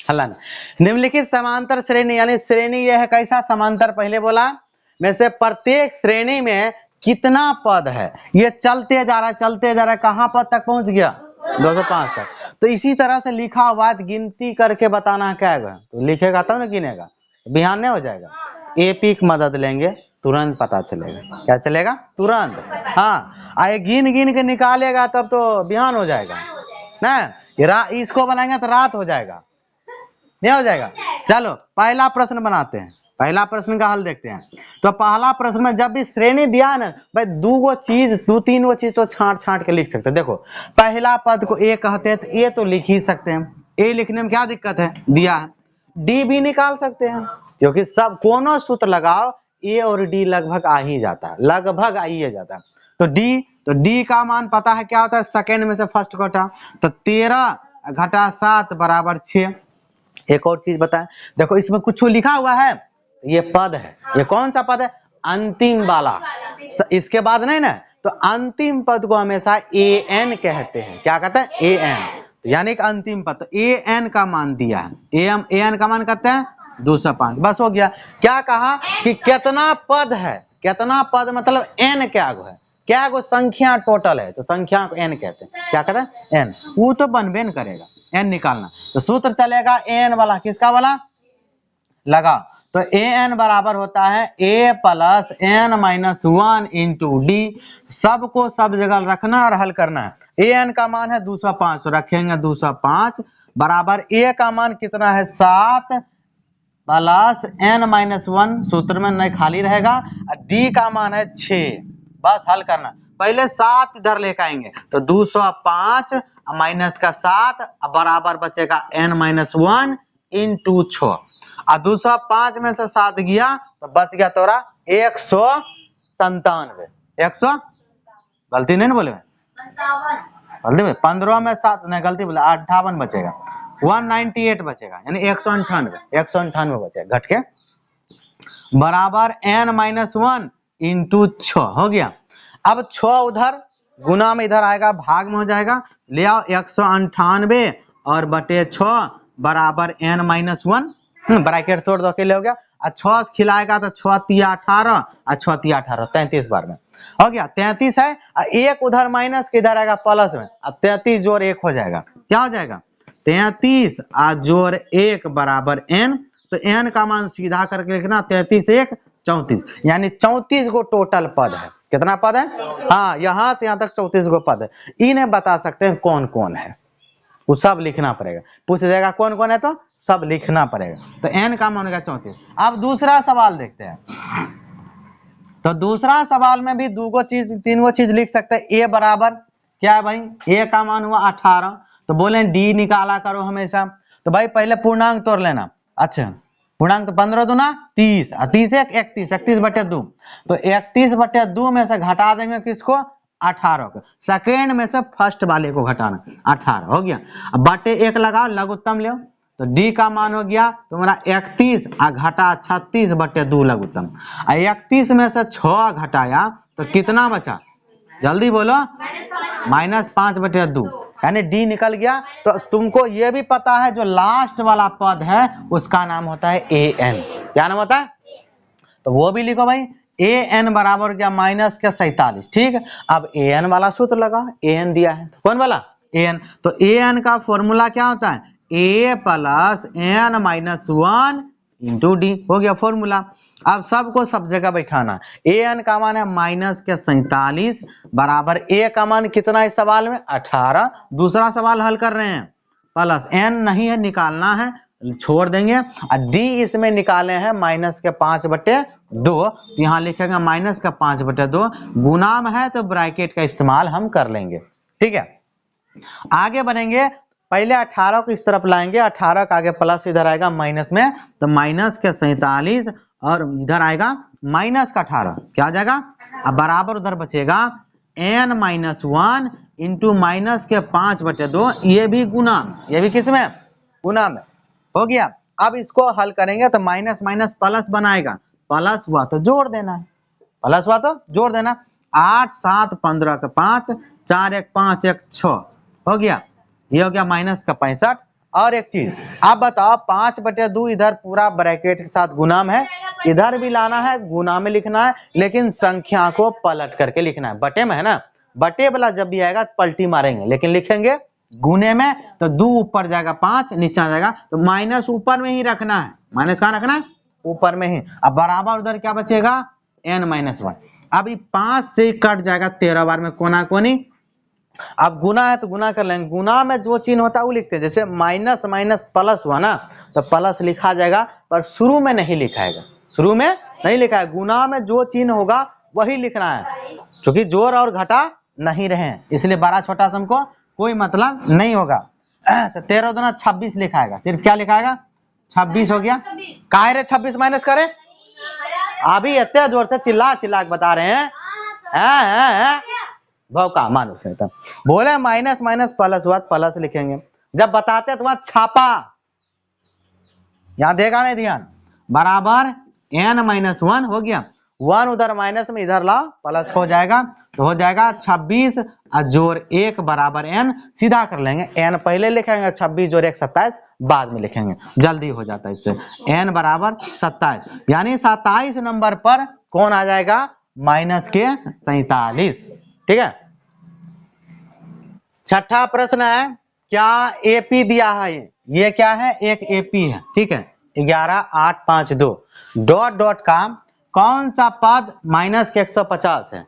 हलन। निम्नलिखित समांतर श्रेणी यानी श्रेणी यह है कैसा समांतर, पहले बोला में से प्रत्येक श्रेणी में कितना पद है, ये चलते जा रहा है, कहां पद तक पहुंच गया 205 तक। तो इसी तरह से लिखा हुआ गिनती करके बताना है क्या है, तो लिखेगा तब ना गिनेगा, बिहान नहीं हो जाएगा। एपी की मदद लेंगे तुरंत पता चलेगा, क्या चलेगा तुरंत। हाँ आए गिन गिन के निकालेगा तब तो बिहान हो जाएगा ना, इसको बनाएंगे तो रात हो जाएगा, नहीं हो जाएगा। चलो पहला प्रश्न बनाते हैं, पहला प्रश्न का हल देखते हैं। तो पहला प्रश्न में जब भी श्रेणी दिया है ना भाई, दो तीन वो चीज तो छांट के लिख सकते हैं। देखो पहला पद को ए कहते हैं तो ए तो लिख ही सकते हैं, ए लिखने में क्या दिक्कत है, दिया है। डी भी निकाल सकते हैं क्योंकि सब कोनो सूत्र लगाओ ए और डी लगभग आ ही जाता है, लगभग आ ही जाता है। तो डी का मान पता है क्या होता है, सेकेंड में से फर्स्ट घटा, तो 13 घटा 7 बराबर 6। एक और चीज बताएं, देखो इसमें कुछ लिखा हुआ है, ये पद है, ये कौन सा पद है, अंतिम वाला, इसके बाद नहीं ना, तो अंतिम पद को हमेशा ए एन कहते हैं, क्या कहते हैं ए एन, यानी कि अंतिम पद। तो ए एन का मान दिया है, ए एन का मान कहते हैं 205, बस हो गया। क्या कहा कि कितना पद है, कितना पद मतलब एन क्या गो है, क्या गो संख्या टोटल है, तो संख्या को एन कहते हैं, क्या कहते हैं एन, वो तो बनबे न करेगा एन निकालना। तो सूत्र चलेगा एन वाला, किसका वाला लगा, तो ए एन बराबर होता है a plus N minus 1 into d. सबको सब जगह रखना और हल करना है। ए एन का मान है 205, तो रखेंगे 205 बराबर ए का मान कितना है 7 प्लस एन माइनस 1, सूत्र में नहीं खाली रहेगा, डी का मान है 6, बस हल करना। पहले 7 इधर लेकर आएंगे तो 205 माइनस का 7 बराबर बचेगा n माइनस 1 इंटू 6, और 205 में से 7 गया तो बच गया तोरा 197, 100 गलती नहीं ना बोले, गलती बोले 15 में 7 नहीं गलती बोले 58 बचेगा, 198 बचेगा, यानी 198 बचेगा घट के, बराबर n माइनस 1 इंटू 6 हो गया। अब 6 उधर गुना में इधर आएगा, भाग में हो जाएगा, ले आओ 198 और बटे 6 बराबर n माइनस 1, ब्रैकेट तोड़ दो, अकेले हो गया। 6 खिलाएगा तो 6 तिया 18 और 6 तिया 18, 33 बार में हो गया, 33 है, एक उधर माइनस के इधर आएगा प्लस में, अब 33 जोड़ 1 हो जाएगा, क्या हो जाएगा 33 और जोड़ 1 बराबर n। तो n का मान सीधा करके लिखना 33 1 34, यानी 34 गो टोटल पद है। कितना पद है, हाँ यहाँ से यहाँ तक 34 गो पद है। इन्हें बता सकते हैं कौन कौन है, वो सब लिखना पड़ेगा, पूछ देगा कौन कौन है तो सब लिखना पड़ेगा। तो n का मान होगा 34। अब दूसरा सवाल देखते हैं, तो दूसरा सवाल में भी तीन गो चीज लिख सकते हैं। a बराबर क्या है भाई, a का मान हुआ 18, तो बोले d निकाला करो हमेशा, तो भाई पहले पूर्णांक तोड़ लेना। अच्छा पूर्णांक तो 15 दूना 30, 30 1 31, 31 बटे 2, तो 31 बटे 2 में से घटा देंगे किसको 18 को, सेकेंड में से फर्स्ट वाले को घटाना, 18 हो गया। अब बटे 1 लगाओ, लघुत्तम ले, तो डी का मान हो गया तुम्हारा 31 और घटा 36 बटे 2 लघुत्तम, 31 में से 6 घटाया तो कितना बचा, जल्दी बोलो, -5 बटे 2, यानी डी निकल गया। तो तुमको ये भी पता है जो लास्ट वाला पद है उसका नाम होता है ए एन, क्या नाम होता है, तो वो भी लिखो भाई, ए एन बराबर क्या -47, ठीक है। अब ए एन वाला सूत्र लगा, ए एन दिया है, कौन वाला ए एन, तो ए एन का फॉर्मूला क्या होता है, a plus N minus 1 into d, हो गया फॉर्मूला। अब सबको सब जगह बैठाना, ए एन का मान है -47 बराबर ए का मान कितना है सवाल में 18, दूसरा सवाल हल कर रहे हैं, प्लस एन नहीं है निकालना है छोड़ देंगे, और डी इसमें निकाले हैं -5 बटे 2, तो यहाँ लिखेंगे -5 बटे 2, गुना में है तो ब्रैकेट का इस्तेमाल हम कर लेंगे, ठीक है। आगे बढ़ेंगे, पहले 18 को इस तरफ लाएंगे, 18 का आगे प्लस इधर आएगा माइनस में, तो -47 और इधर आएगा -18, क्या आ जाएगा, अब बराबर उधर बचेगा n माइनस 1 इंटू -5 बटे 2, ये भी गुना, ये भी किस में गुना में हो गया। अब इसको हल करेंगे तो माइनस माइनस प्लस बनाएगा, प्लस हुआ तो जोड़ देना है, प्लस हुआ तो जोड़ देना, 8 7 15 का 5 4 1 5 1 6 हो गया, ये हो गया -65 और एक चीज आप बताओ, 5/2 इधर पूरा ब्रैकेट के साथ गुना में है, इधर भी लाना है गुना में लिखना है, लेकिन संख्या को पलट करके लिखना है। बटे में है ना, बटे वाला जब भी आएगा पलटी मारेंगे, लेकिन लिखेंगे गुने में, तो 2 ऊपर जाएगा 5 नीचे आ जाएगा, तो माइनस ऊपर में ही रखना है। माइनस कहाँ रखना है? ऊपर में ही। अब बराबर उधर क्या बचेगा? n-1। अब 5 से कट जाएगा 13 बार में कोना कोनी। अब गुना है तो गुना कर लेंगे, गुना में जो चिन्ह होता है वो लिखते हैं। जैसे माइनस माइनस प्लस हुआ ना, तो प्लस लिखा जाएगा, पर शुरू में नहीं लिखाएगा, शुरू में नहीं लिखा है। गुना में जो चिन्ह होगा वही लिखना है, क्योंकि जोड़ और घटा नहीं रहे, इसलिए बड़ा छोटा सम को कोई मतलब नहीं होगा। तो 13 दूना 26 लिखाएगा, सिर्फ क्या लिखाएगा? 26 हो गया। काहे रे 26 माइनस करे? अभी इतने जोर से चिल्ला चिल्ला के बता रहे हैं, भौका मानुस है। तब बोले माइनस माइनस प्लस हुआ, प्लस लिखेंगे। जब बताते हैं तो वहां छापा, यहां देगा नहीं ध्यान, बराबर n-1 हो गया। 1 उधर माइनस में इधर ला, प्लस हो जाएगा, तो हो जाएगा 26 जोड़ 1 बराबर n। सीधा कर लेंगे, n पहले लिखेंगे, 26 जोड़ 1 27 बाद में लिखेंगे, जल्दी हो जाता है इससे। n बराबर 27, यानी 27 नंबर पर कौन आ जाएगा? माइनस के 47। ठीक है। छठा प्रश्न है, क्या एपी दिया है? ये क्या है? एक एपी है, ठीक है। 11,852 डॉट डॉट का कौन सा पद माइनस के 150 है?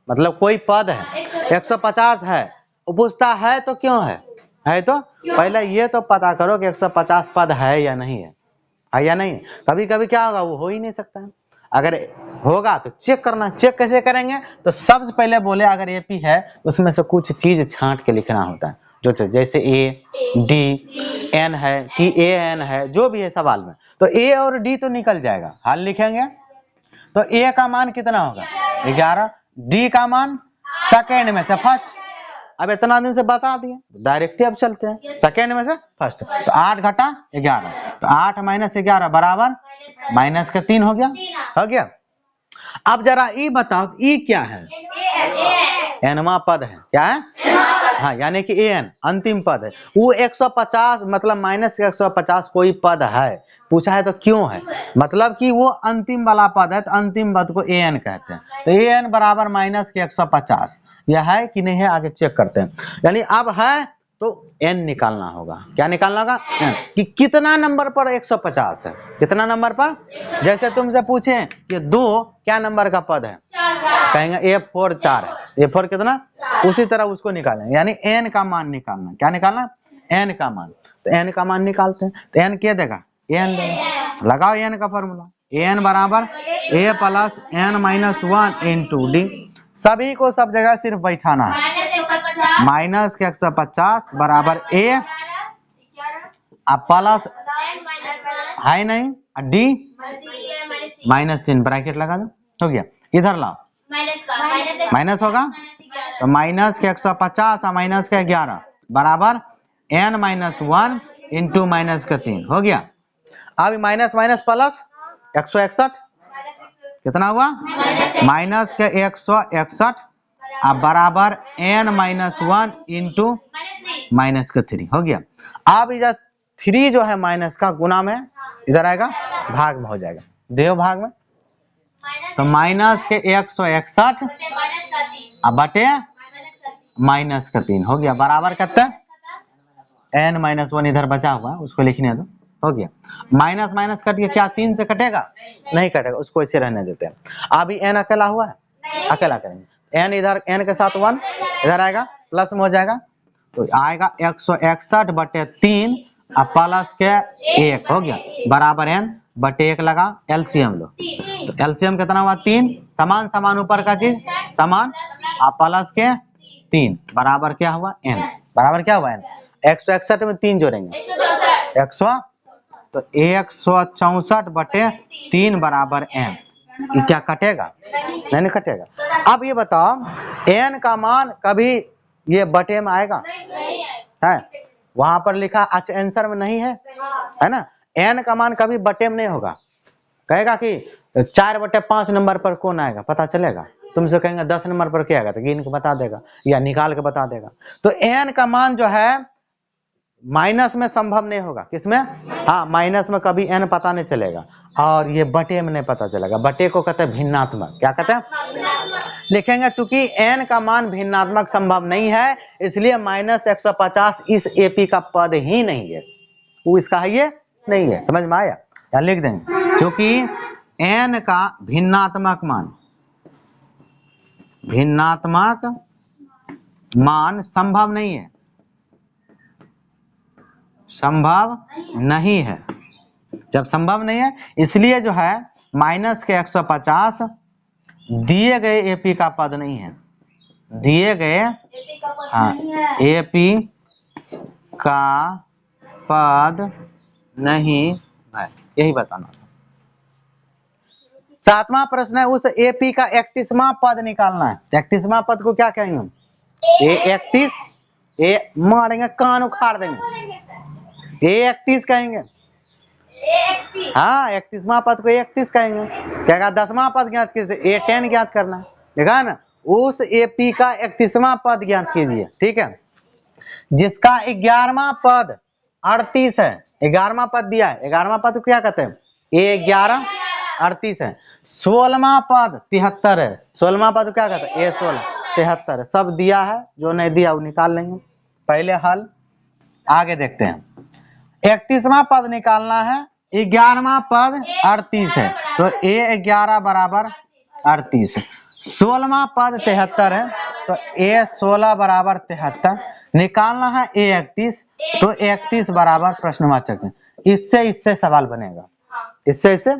मतलब कोई पद है 150 है, वो पूछता है तो क्यों है तो पहले ये तो पता करो कि 150 पद है या नहीं है या नहीं। कभी कभी क्या होगा, वो हो ही नहीं सकता है। अगर होगा तो चेक करना। चेक कैसे करेंगे? तो सबसे पहले बोले अगर एपी है तो उसमें से कुछ चीज छांट के लिखना होता है, जो जैसे ए डी एन है कि ए एन है, जो भी है सवाल में, तो ए और डी तो निकल जाएगा। हल लिखेंगे तो ए का मान कितना होगा? 11। डी का मान सेकेंड में से फर्स्ट, अब इतना दिन से बता दिए, डायरेक्टली अब चलते हैं सेकेंड में से फर्स्ट। तो 8 घटा 11, तो 8 माइनस 11 बराबर माइनस का 3 हो गया। अब जरा ई बताओ, ई क्या है? एनवा पद है। क्या है? हाँ, यानी कि एन अंतिम पद है। वो 150 मतलब माइनस के 150 कोई पद है, पूछा है तो क्यों है? मतलब कि वो अंतिम वाला पद है, तो अंतिम पद को एन कहते हैं। तो एन बराबर माइनस के 150, यह है कि नहीं है, आगे चेक करते हैं। यानी अब है तो एन निकालना होगा। क्या निकालना होगा? एन। कि कितना नंबर पर 150 है, कितना नंबर पर? जैसे तुमसे पूछे कि 2 क्या नंबर का पद है, कहेंगे A4 4 है। A4 कितना? उसी तरह उसको निकालें, यानी n का मान निकालना। क्या निकालना? n का मान। तो n का मान निकालते हैं, तो n क्या देगा? n देगा। लगाओ n का फॉर्मूला, n बराबर a plus n-1 into D. सभी को सब जगह सिर्फ बैठाना है। माइनस के 150 बराबर a प्लस है नहीं डी -3 ब्रैकेट लगा दो, हो गया। इधर लाओ, माइनस होगा तो माइनस के 150 और माइनस के 11 बराबर n-1 इंटू माइनस के 3 हो गया। अब माइनस माइनस प्लस 161 कितना हुआ? माइनस के 161 अब बराबर n-1 इंटू माइनस के 3 हो गया। अब इधर 3 जो है माइनस का गुना में इधर आएगा, भाग में हो जाएगा, देव भाग में। तो माइनस के 161 अब बटे माइनस का 3 हो गया, बराबर कितना? n-1 इधर बचा हुआ है, उसको लिखने दो, हो गया। माइनस माइनस कट के क्या 3 से कटेगा? नहीं कटेगा, उसको ऐसे रहने देते हैं। अभी n अकेला हुआ है, अकेला करेंगे। n इधर n के साथ 1 इधर आएगा, प्लस में हो जाएगा, तो आएगा 161 बटे 3 अब प्लस के 1 हो गया, बराबर n बटे 1 लगा, एलसीएम लो। तो एलसीएम कितना हुआ? 3। समान समान ऊपर का चीज समान, अब प्लस के 3 बराबर क्या हुआ? n बराबर क्या हुआ? n। 161 में 3 जोड़ेंगे 100, तो 164 बटे 3 बराबर n। ये क्या कटेगा? नहीं कटेगा। अब ये बताओ n का मान कभी ये बटे में आएगा? है वहां पर लिखा, अच्छा आंसर में नहीं है ना। n का मान कभी बटे में नहीं होगा। कहेगा कि 4/5 नंबर पर कौन आएगा, पता चलेगा? तुमसे कहेंगे 10 नंबर पर क्या आएगा, तो गिन के बता देगा या निकाल के बता देगा। तो n का मान जो है माइनस में संभव नहीं होगा, किसमें? हाँ, माइनस में कभी n पता नहीं चलेगा, और ये बटे में नहीं पता चलेगा। बटे को कहते हैं भिन्नात्मक। क्या कहते हैं? लिखेंगे चूंकि n का मान भिन्नात्मक संभव नहीं है, इसलिए -150 इस AP का पद ही नहीं है, वो इसका है, ये नहीं है। समझ में आया? या लिख देंगे क्योंकि n का भिन्नात्मक मान संभव नहीं है, संभव नहीं है। जब संभव नहीं है, इसलिए जो है माइनस के 150 दिए गए AP का पद नहीं है, दिए गए हाँ AP का पद नहीं है, यही बताना था। 7वां प्रश्न है, उस AP का 31वां पद निकालना है। 31वां पद को क्या कहेंगे हम? 31 मारेंगे, कान उखाड़ देंगे, 31 कहेंगे। हाँ, 31वां पद को 31 कहेंगे। क्या 10वां पद ज्ञात कीजिए, A10 ज्ञात करना है, देखा ना? उस AP का 31वां पद ज्ञात कीजिए, ठीक है, जिसका 11वां पद 38 है। 11वां पद दिया है, 11वां पद को क्या कहते हैं? A11 38 है। 16वां पद 73 है। 16वां पद क्या कहते हैं? A16 73 है। सब दिया है, जो नहीं दिया वो निकाल लेंगे। पहले हल, आगे देखते हैं। 31वां पद निकालना है, 11वां पद 38 है, तो A11 बराबर 38 है। 16वां पद 73 है, तो A16 बराबर 73। निकालना है A31, तो 31 बराबर प्रश्नवाचक है। इससे सवाल बनेगा, इससे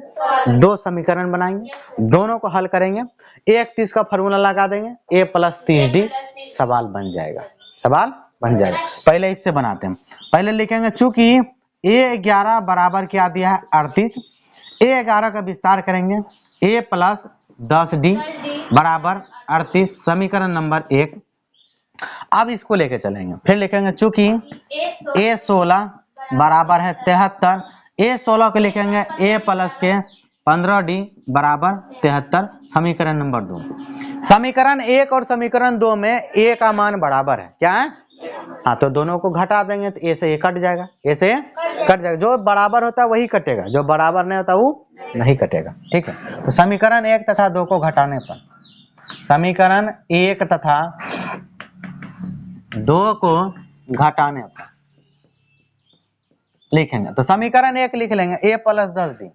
दो समीकरण बनाएंगे, दोनों को हल करेंगे, A31 का फॉर्मूला लगा देंगे, A + 30D, सवाल बन जाएगा, सवाल बन जाएगा। पहले इससे बनाते हैं। पहले लिखेंगे चूंकि A11 बराबर क्या दिया है? 38। A11 का विस्तार करेंगे, A + 10D बराबर 38, समीकरण नंबर 1। अब इसको लेके चलेंगे, फिर लिखेंगे चूंकि A16 बराबर है 73, A16 को लिखेंगे A + के 15D बराबर 73, समीकरण नंबर 2। समीकरण 1 और समीकरण 2 में A का मान बराबर है, क्या है? हाँ, तो दोनों को घटा देंगे, तो A से A कट जाएगा, A से कट जाएगा। जो बराबर होता है वही कटेगा, जो बराबर नहीं होता वो नहीं कटेगा, ठीक है। तो समीकरण 1 तथा 2 को घटाने पर, समीकरण 1 तथा 2 को घटाने पर लिखेंगे, तो समीकरण 1 लिख लेंगे A + 10D,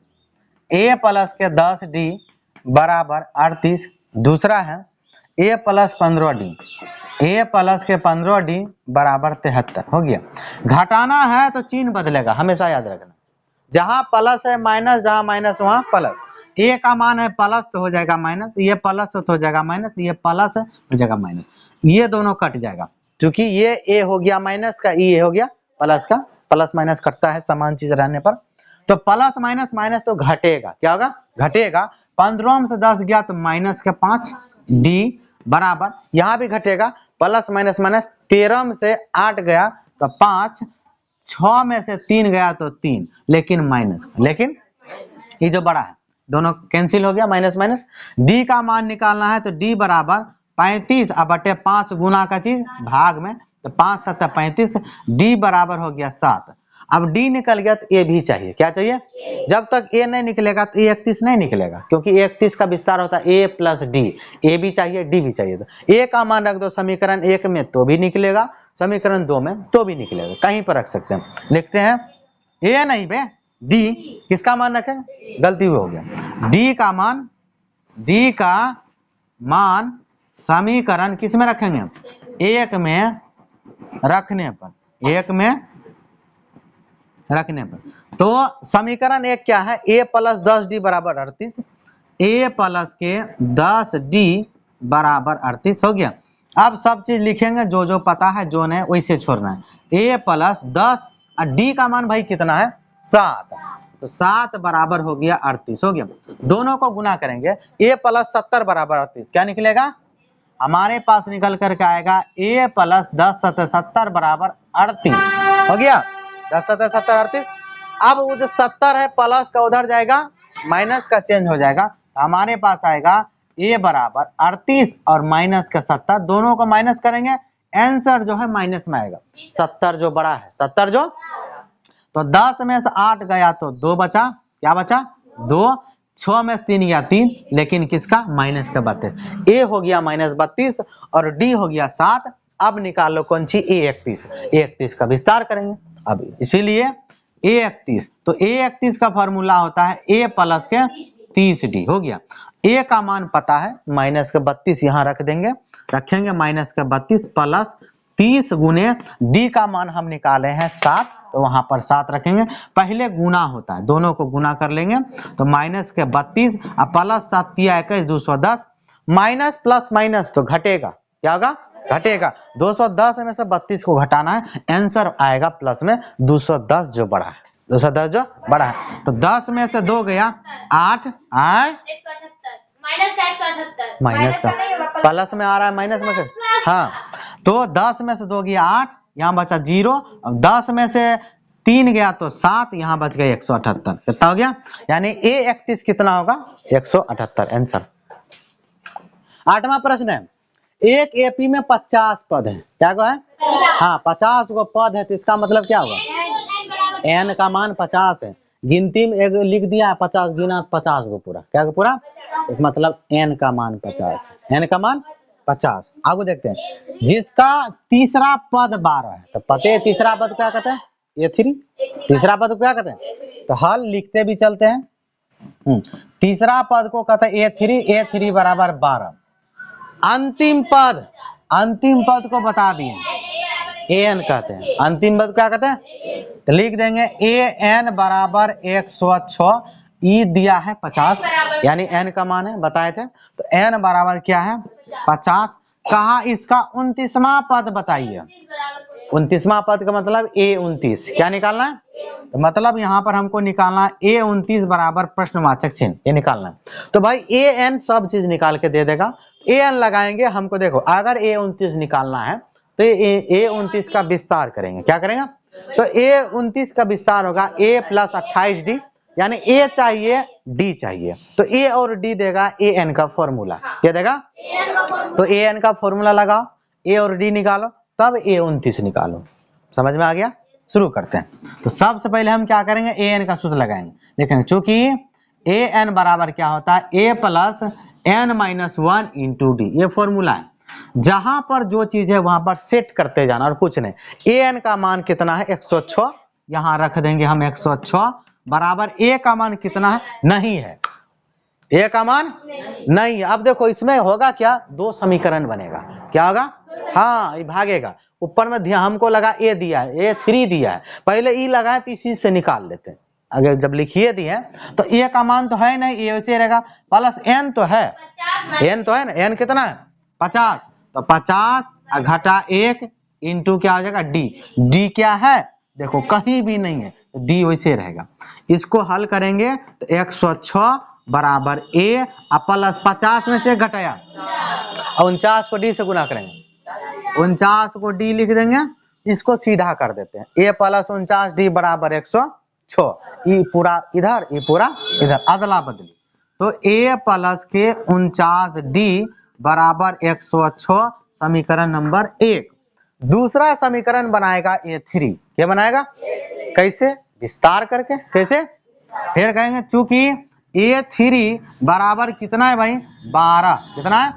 A + के 10D बराबर 38। दूसरा है A + 15D, A + के 15D बराबर 73, हो गया। घटाना है तो चिन्ह बदलेगा, हमेशा याद रखना, जहां प्लस है माइनस, जहां माइनस वहां प्लस। A का मान है प्लस तो हो जाएगा माइनस, ये प्लस तो हो जाएगा माइनस, ये प्लस हो जाएगा माइनस, ये दोनों कट जाएगा, क्योंकि ये A हो गया माइनस का, ये हो गया प्लस का। प्लस माइनस कटता है समान चीज रहने पर, तो प्लस माइनस माइनस तो घटेगा, क्या होगा? घटेगा। 15 से 10 गया तो माइनस के 5D बराबर, यहां भी घटेगा, प्लस माइनस माइनस। 13 से 8 गया तो 5, 6 में से 3 गया तो 3, लेकिन माइनस, लेकिन ये जो बड़ा है दोनों कैंसिल हो गया, माइनस माइनस। D का मान निकालना है, तो D बराबर 35 अब बटे 5 गुना का चीज भाग में, तो 5 × 7 = 35, D बराबर हो गया 7। अब D निकल गया तो A भी चाहिए, क्या चाहिए? जब तक A नहीं निकलेगा तो A31 नहीं निकलेगा, क्योंकि A31 का विस्तार होता है A + D, A भी चाहिए D भी चाहिए। तो A का मान रख दो समीकरण 1 में तो भी निकलेगा, समीकरण 2 में तो भी निकलेगा, कहीं पर रख सकते हैं। लिखते हैं A नहीं बे, D, किसका मान रखें? गलती हो गया। D का मान समीकरण किस में रखेंगे? 1 में रखने पर, 1 में रखने पर। तो समीकरण 1 क्या है? A + 10D बराबर 38, A + के 10D बराबर 38 हो गया। अब सब चीज लिखेंगे, जो जो पता है, जो नहीं वैसे छोड़ना है। A + 10 और D का मान भाई कितना है? 7, तो 7 बराबर हो गया 38, हो गया। दोनों को गुना करेंगे, A + 70 बराबर 38, क्या निकलेगा? हमारे पास निकल करके आएगा A + 10 × 70 बराबर 38, हो गया। 10 × 70 38। अब वो जो 70 है प्लस का उधर जाएगा, माइनस का चेंज हो जाएगा, हमारे पास आएगा A बराबर 38 और माइनस का 70, दोनों को माइनस करेंगे, आंसर जो है माइनस में आएगा। 70 जो बड़ा है, 70 जो, तो 10 में से 8 गया तो 2 बचा, क्या बचा 2, 6 में से 3 गया 3, लेकिन किसका माइनस का 32, ए हो गया -32 और डी हो गया 7। अब निकालो कौन सी A31, A31 का विस्तार करेंगे अब, इसीलिए A31, तो A31 का फॉर्मूला होता है A प्लस के 30D हो गया। A का मान पता है -32 यहाँ रख देंगे, रखेंगे -32 प्लस 30 गुने D का मान हम निकाले हैं 7, तो वहां पर 7 रखेंगे। पहले गुना होता है, दोनों को गुना कर लेंगे तो -32 और प्लस 7 21 210, माइनस प्लस माइनस तो घटेगा, क्या होगा घटेगा। 210 में से 32 को घटाना है, आंसर आएगा प्लस में 210 जो बड़ा है, 210 जो बड़ा है। तो 10 में से 2 गया 8 आए माइनस का, प्लस में आ रहा है माइनस में से, हाँ तो 10 में से 2 गया 8, यहाँ बचा 0, 10 में से 3 गया तो 7, यहाँ बच गया 178, कितना हो गया, यानी A31 कितना होगा 178 आंसर। 8वां प्रश्न है, एक एपी में 50 पद है, क्या है, हाँ 50 गो पद है, तो इसका मतलब क्या होगा एन का मान 50 है, गिनती में एक लिख दिया 50 गुना 50 गो पूरा, क्या पूरा, मतलब एन का मान 50 है, एन का मान 50। आगे देखते हैं, जिसका तीसरा पद 12 है, तो पते है तीसरा पद क्या कहते हैं A3, तीसरा पद को क्या कहते हैं, तो हल लिखते भी चलते हैं। तीसरा पद को कहते हैं A3 बराबर 12। अंतिम पद को बता दिए एन कहते हैं, अंतिम पद क्या कहते हैं, तो लिख देंगे एन बराबर 106, ई दिया है 50, यानी एन का मान है बताए थे, तो एन बराबर क्या है 50। कहा इसका 29वां पद बताइए, 29वां पद का मतलब A29, क्या निकालना है, तो मतलब यहाँ पर हमको निकालना है A29 बराबर प्रश्नवाचक चिन्ह, ये निकालना है। तो भाई एन सब चीज निकाल के दे देगा, एन लगाएंगे हमको, देखो अगर A29 निकालना है तो A29 का विस्तार करेंगे, क्या करेंगे, तो A29 का विस्तार होगा A प्लस 28D, यानी A चाहिए D चाहिए, तो A और D देगा AN का फॉर्मूला, क्या देगा, तो AN का फॉर्मूला लगाओ, A और D निकालो, तब A29 निकालो। समझ में आ गया, शुरू करते हैं। तो सबसे पहले हम क्या करेंगे AN का सूत्र लगाएंगे, देखेंगे चूंकि AN बराबर क्या होता है A plus n-1 into D, ये फॉर्मूला है, जहां पर जो चीज है वहां पर सेट करते जाना और कुछ नहीं। एन का मान कितना है 106, यहां रख देंगे हम 106 बराबर ए का मान कितना है, नहीं है, ए का मान नहीं है। अब देखो इसमें होगा क्या, 2 समीकरण बनेगा, क्या होगा, हाँ ये भागेगा, ऊपर में हमको लगा ए दिया है, A3 दिया है, पहले ई लगाए तो इसी से निकाल लेते हैं। अगर जब लिखिए दिए तो ए का मान तो है नहीं, ए वैसे रहेगा, प्लस एन तो है, एन तो है ना, एन कितना है 50, तो 50 घटा 1 इंटू क्या हो जाएगा डी, डी क्या है देखो कहीं भी नहीं है, तो डी वैसे रहेगा। इसको हल करेंगे तो 106 बराबर ए प्लस 50 में से घटाया और 49 को डी से गुना करेंगे, 49 को डी लिख देंगे, इसको सीधा कर देते हैं, ए प्लस 49D बराबर 106, ये पूरा इधर ये पूरा इधर, अदला बदली, तो A प्लस के 49D बराबर 106 समीकरण नंबर 1। दूसरा समीकरण बनाएगा A3, क्या बनाएगा, कैसे, विस्तार करके, कैसे, फिर कहेंगे चूंकि A3 बराबर कितना है भाई 12, कितना है,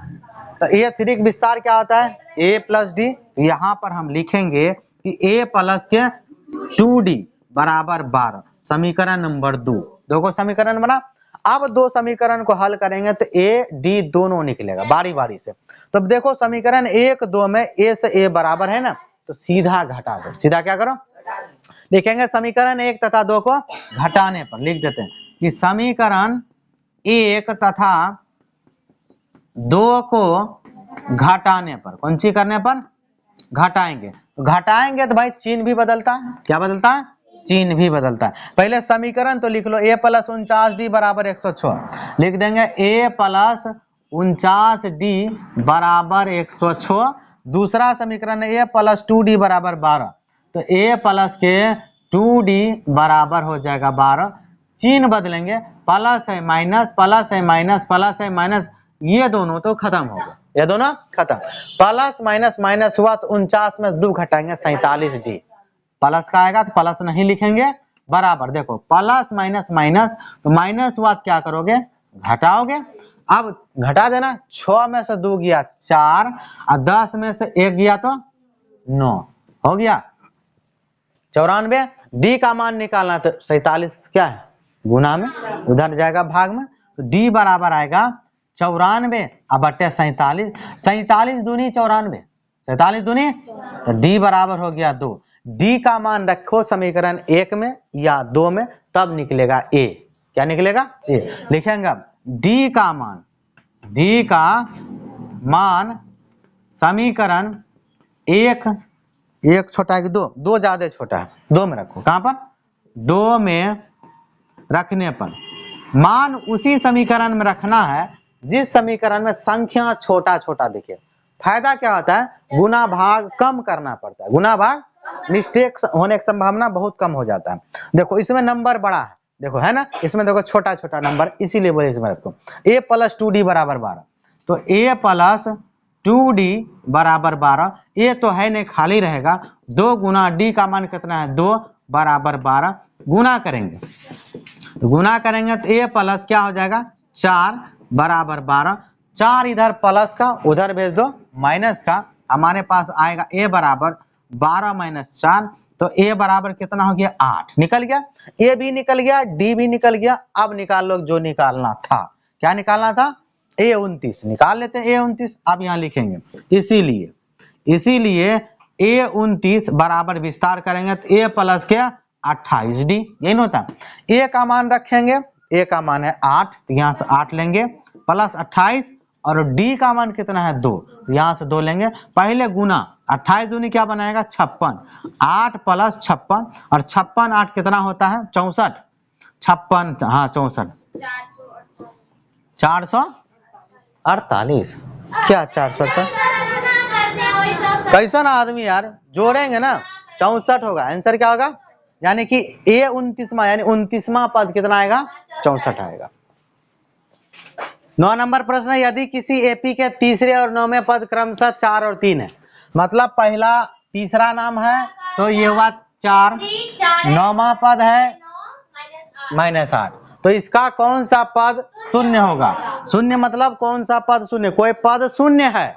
तो A3 का विस्तार क्या होता है A प्लस डी, तो यहाँ पर हम लिखेंगे कि A प्लस के 2D बराबर 12, समीकरण नंबर 2। देखो समीकरण बना, अब 2 समीकरण को हल करेंगे तो A D दोनों निकलेगा बारी बारी से। तो देखो समीकरण 1 2 में A से A बराबर है ना, तो सीधा घटा दो, सीधा क्या करो, लिखेंगे समीकरण 1 तथा 2 को घटाने पर लिख देते हैं कि समीकरण 1 तथा 2 को घटाने पर, कौन सी करने पर, घटाएंगे, तो घटाएंगे तो भाई चिन्ह भी बदलता है, क्या बदलता है, चिन्ह भी बदलता है। पहले समीकरण तो लिख लो A प्लस 49D बराबर 106, लिख देंगे A प्लस 49D बराबर 106। दूसरा समीकरण A प्लस 2D बराबर 12, तो A प्लस के 2D बराबर हो जाएगा 12, चिन्ह बदलेंगे, प्लस है माइनस, प्लस है माइनस, प्लस है माइनस, ये दोनों तो खत्म हो गए, ये दोनों खत्म। प्लस माइनस माइनस हुआ तो 49 में 2 घटाएंगे 47D। प्लस का आएगा तो प्लस नहीं लिखेंगे, बराबर देखो प्लस माइनस माइनस, तो माइनस हुआ तो क्या करोगे घटाओगे। अब घटा देना, 6 में से 2 गया 4 और 10 में से 1 गया तो 9 हो गया 94। डी का मान निकालना तो 47 क्या है गुना में, उधर जाएगा भाग में, तो डी बराबर आएगा 94 और बटे 47, 47 दूनी 94, 47 दूनी, तो डी बराबर हो गया 2। डी का मान रखो समीकरण 1 में या 2 में, तब निकलेगा ए। क्या निकलेगा ए। लिखेंगे अब डी का मान समीकरण 1, 1 छोटा है कि 2, 2 ज्यादा छोटा है, 2 में रखो। कहां पर 2 में रखने पर मान उसी समीकरण में रखना है जिस समीकरण में संख्या छोटा छोटा दिखे। फायदा क्या होता है गुना भाग कम करना पड़ता है, गुना भाग मिस्टेक होने की संभावना बहुत कम हो जाता है। देखो इसमें नंबर बड़ा है, देखो है ना, इसमें देखो छोटा छोटा नंबर, इसीलिए बोले इसमें रखो a + 2d बराबर 12, तो a + 2d बराबर 12, ये तो है नहीं खाली रहेगा, 2 गुना d का मान कितना है 2 बराबर 12, गुना करेंगे तो गुना करेंगे तो a प्लस क्या हो जाएगा 4 बराबर 12, 4 इधर प्लस का उधर भेज दो माइनस का, हमारे पास आएगा a बराबर 12 - 4, तो a बराबर कितना हो गया 8, निकल गया, a भी निकल गया d भी निकल गया। अब निकाल लो जो निकालना था, क्या निकालना था a29 निकाल लेते हैं a29। अब यहाँ लिखेंगे इसीलिए a29 बराबर विस्तार करेंगे तो a प्लस क्या 28d, यही ना होता है। a का मान रखेंगे, a का मान है 8, तो यहाँ से 8 लेंगे प्लस 28, और d का मान कितना है 2, तो यहाँ से 2 लेंगे। पहले गुना 28 दूनी क्या बनाएगा 56, 8 + 56, और 56 8 कितना होता है 64, 56 हाँ 64 448, क्या 448 कैसा ना आदमी यार, जोड़ेंगे ना 64 होगा, आंसर क्या होगा, यानी कि a29वां यानी 29वां पद कितना आएगा 64 आएगा। 9 नंबर प्रश्न, यदि किसी एपी के तीसरे और 9वें पद क्रमशः 4 और 3 है, मतलब पहला तीसरा नाम है तो ये हुआ 4, 9वां पद है -8, तो इसका कौन सा पद शून्य होगा। शून्य मतलब कौन सा पद शून्य, कोई पद शून्य है,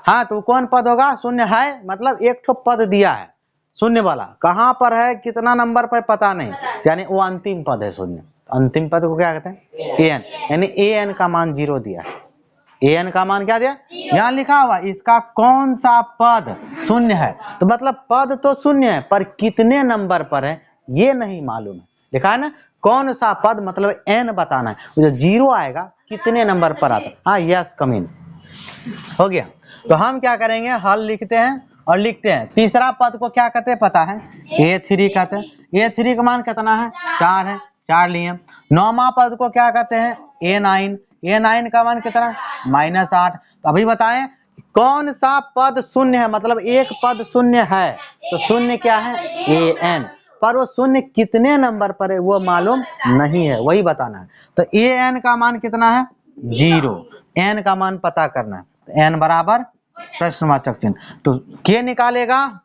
हाँ तो कौन पद होगा शून्य है, मतलब एक ठो पद दिया है शून्य वाला, कहां पर है कितना नंबर पर पता नहीं, यानी वो अंतिम पद है शून्य। अंतिम पद को क्या कहते हैं an, यानी an का मान 0 दिया है, an का मान क्या दिया, यहाँ लिखा हुआ इसका कौन सा पद शून्य है, तो मतलब पद तो शून्य है पर कितने नंबर पर है ये नहीं मालूम है, लिखा है ना कौन सा पद, मतलब n बताना है, जो 0 आएगा कितने नंबर पर आता है। हाँ यस कमिंग हो गया। तो हम क्या करेंगे हल लिखते हैं और लिखते हैं, तीसरा पद को क्या कहते हैं पता है a3 कहते हैं, a3 का मान कितना है 4 है, 4 लिए। 9वां पद को क्या कहते हैं a9, a9 का मान कितना -8, तो अभी बताएं कौन सा पद शून्य है, मतलब एक पद शून्य है, तो शून्य क्या है an, पर वो शून्य कितने नंबर पर है वो मालूम नहीं है, वही बताना है। तो an का मान कितना है 0, n का मान पता करना है, तो n बराबर प्रश्नवाचक चिन्ह, तो क्या निकालेगा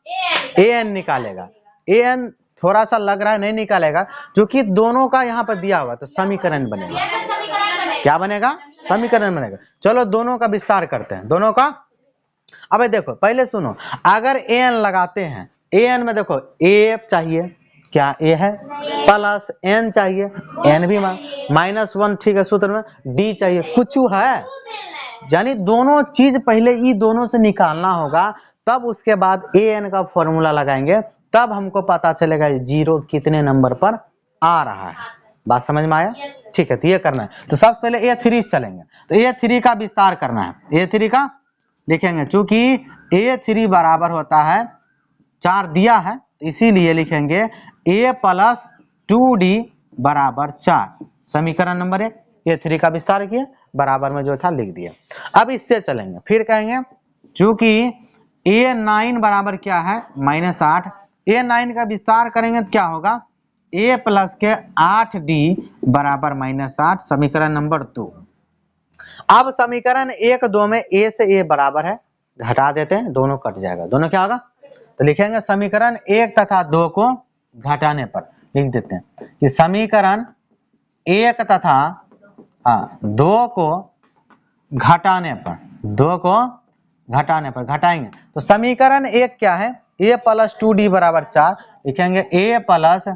an निकालेगा, an थोड़ा सा लग रहा है नहीं निकालेगा क्योंकि दोनों का यहाँ पर दिया हुआ, तो समीकरण बनेगा, क्या बनेगा समीकरण बनेगा। चलो दोनों का विस्तार करते हैं, दोनों का। अब देखो पहले सुनो, अगर an लगाते हैं, an में देखो a चाहिए, क्या a है, प्लस n चाहिए, n भी -1 ठीक है, सूत्र में d चाहिए, कुछ है, यानी दोनों चीज पहले ये दोनों से निकालना होगा, तब उसके बाद an का फॉर्मूला लगाएंगे, तब हमको पता चलेगा 0 कितने नंबर पर आ रहा है। बात समझ में आया, ठीक है, तो ये करना है। तो सबसे पहले a3 चलेंगे, तो a3 का विस्तार करना है, a3 का लिखेंगे, चूंकि a3 बराबर होता है 4 दिया है, इसीलिए लिखेंगे a + 2d बराबर 4, समीकरण नंबर 1, a3 का विस्तार किया, बराबर में जो था लिख दिया। अब इससे चलेंगे, फिर कहेंगे चूंकि a9 बराबर क्या है -8, a9 का विस्तार करेंगे तो क्या होगा a प्लस के 8d बराबर -8, समीकरण नंबर 2। अब समीकरण 1 2 में a से a बराबर है, घटा देते हैं, दोनों कट जाएगा, दोनों क्या होगा, तो लिखेंगे समीकरण 1 तथा 2 को घटाने पर लिख देते हैं कि समीकरण 1 तथा 2 को घटाने पर, 2 को घटाने पर घटाएंगे तो समीकरण 1 क्या है, a प्लस 2d बराबर 4, लिखेंगे a प्लस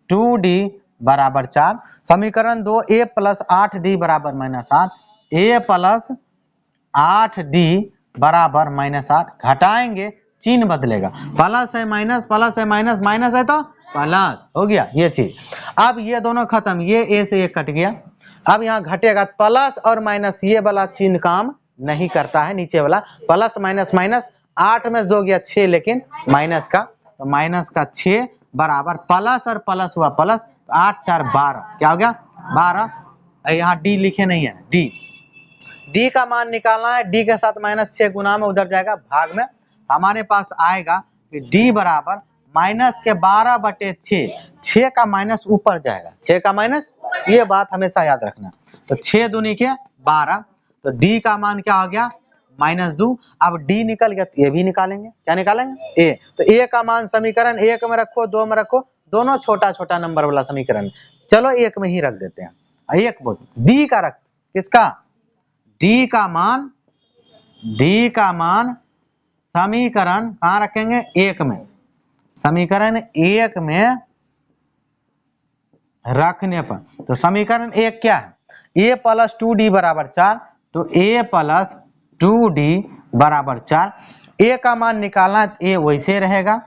2d बराबर 4। समीकरण 2 a प्लस 8d बराबर -8, a प्लस 8d बराबर -8, घटाएंगे चिन्ह बदलेगा, प्लस है माइनस, प्लस है माइनस, माइनस है तो प्लस, हो गया ये चीज। अब ये दोनों खत्म, ये a से 1 कट गया, अब यहाँ घटेगा प्लस और माइनस, ये वाला चिन्ह काम नहीं करता है, नीचे वाला प्लस माइनस माइनस, 8 में से 2 गया 6, लेकिन माइनस का, तो माइनस का 6 बराबर प्लस और प्लस हुआ प्लस, 8 4 12, क्या हो गया 12। यहाँ डी लिखे नहीं है, डी का मान निकालना है, डी के साथ -6 गुना में उधर जाएगा भाग में, हमारे पास आएगा कि डी बराबर माइनस के 12/6, 6 का माइनस ऊपर जाएगा, 6 का माइनस, ये बात हमेशा याद रखना, तो 6 दूनी के 12, तो डी का मान क्या हो गया -2। अब डी निकल गया तो ए भी निकालेंगे, क्या निकालेंगे ए, तो ए का मान समीकरण 1 में रखो, 2 में रखो, दोनों छोटा छोटा नंबर वाला समीकरण, चलो 1 में ही रख देते हैं, 1 बोल डी का रख, किसका, डी का मान समीकरण कहाँ रखेंगे 1 में, समीकरण 1 में रखने पर, तो समीकरण 1 क्या है, a प्लस 2d बराबर 4, तो a प्लस 2d बराबर 4, a का मान निकालना है तो a वैसे रहेगा,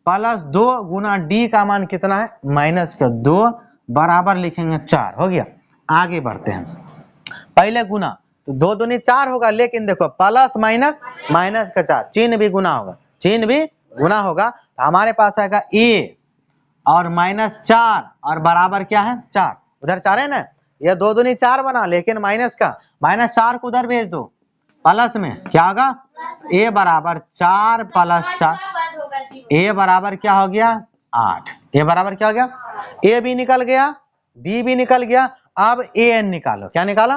प्लस 2 गुना d का मान कितना है -2 बराबर लिखेंगे 4, हो गया। आगे बढ़ते हैं, पहले गुना, तो 2 दूनी 4 होगा, लेकिन देखो प्लस माइनस, माइनस का 4, चिन्ह भी गुना होगा, चिन्ह भी गुना होगा, तो हमारे पास आएगा a और -4 और बराबर क्या है 4, उधर 4 है ना, ये 2 दूनी 4 बना, लेकिन माइनस का, -4 को उधर भेज दो, प्लस में क्या होगा, a बराबर 4 प्लस 4, a बराबर क्या हो गया 8, a बराबर क्या हो गया, a भी निकल गया, d भी निकल गया, अब an निकालो, क्या निकाला,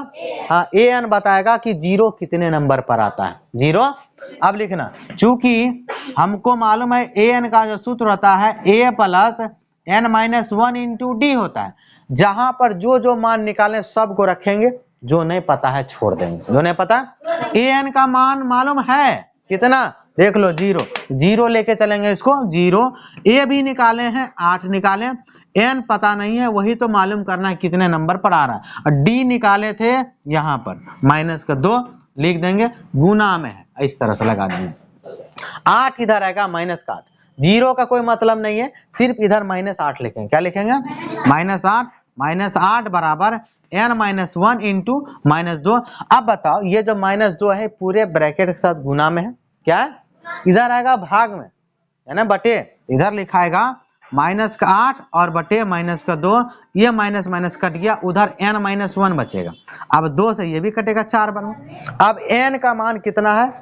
हाँ an बताएगा कि 0 कितने नंबर पर आता है, 0। अब लिखना, चूंकि हमको मालूम है an का जो सूत्र होता है a plus n-1 into D होता है, जहां पर जो जो मान निकालें सबको रखेंगे, जो नहीं पता है छोड़ देंगे, जो नहीं पता, an का मान मालूम है कितना, देख लो 0, 0 लेके चलेंगे इसको 0, a भी निकाले हैं 8 निकाले, n पता नहीं है, वही तो मालूम करना है कितने नंबर पर आ रहा है, और d निकाले थे यहाँ पर -2 लिख देंगे, गुना में है, इस तरह से लगा देंगे, 8 इधर आएगा -8, 0 का कोई मतलब नहीं है, सिर्फ इधर -8 लिखेंगे, क्या लिखेंगे -8 बराबर n-1 इंटू -2। अब बताओ ये जो -2 है पूरे ब्रैकेट के साथ गुना में है, क्या है, इधर आएगा भाग में, है ना बटे, इधर लिखाएगा -8 और बटे -2, ये माइनस माइनस कट गया, उधर n-1 बचेगा, अब 2 से ये भी कटेगा 4 बन, अब n का मान कितना है,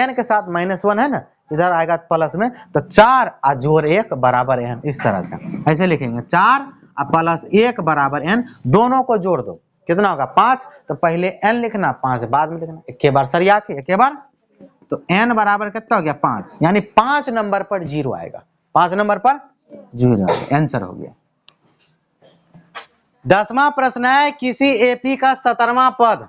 n के साथ -1 है ना, इधर आएगा प्लस में, तो 4 और जोड़ 1 बराबर n, इस तरह से ऐसे लिखेंगे, 4 और प्लस 1 बराबर n, दोनों को जोड़ दो कितना होगा 5, तो पहले n लिखना 5 बाद में लिखना, एक बार सरिया के एक बार, तो n बराबर कितना हो गया 5, यानी 5 नंबर पर 0 आएगा, 5 नंबर पर 0 आंसर हो गया। 10वां प्रश्न है, किसी एपी का 17वां पद,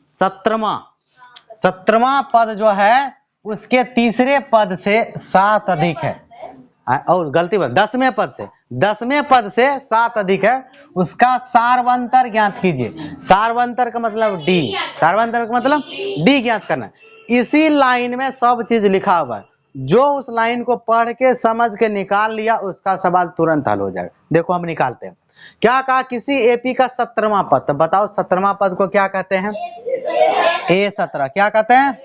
17वां पद जो है उसके तीसरे पद से 7 अधिक है, और गलती बात 10वें पद से 7 अधिक है, उसका सार्वंतर ज्ञात कीजिए। सार्वंतर का मतलब डी, सार्वंतर का मतलब डी ज्ञात करना। इसी लाइन में सब चीज लिखा हुआ है, जो उस लाइन को पढ़ के समझ के निकाल लिया उसका सवाल तुरंत हल हो जाएगा। देखो हम निकालते हैं, क्या कहा, किसी एपी का 17वां पद, तो बताओ 17वां पद को क्या कहते हैं, A17, क्या कहते हैं,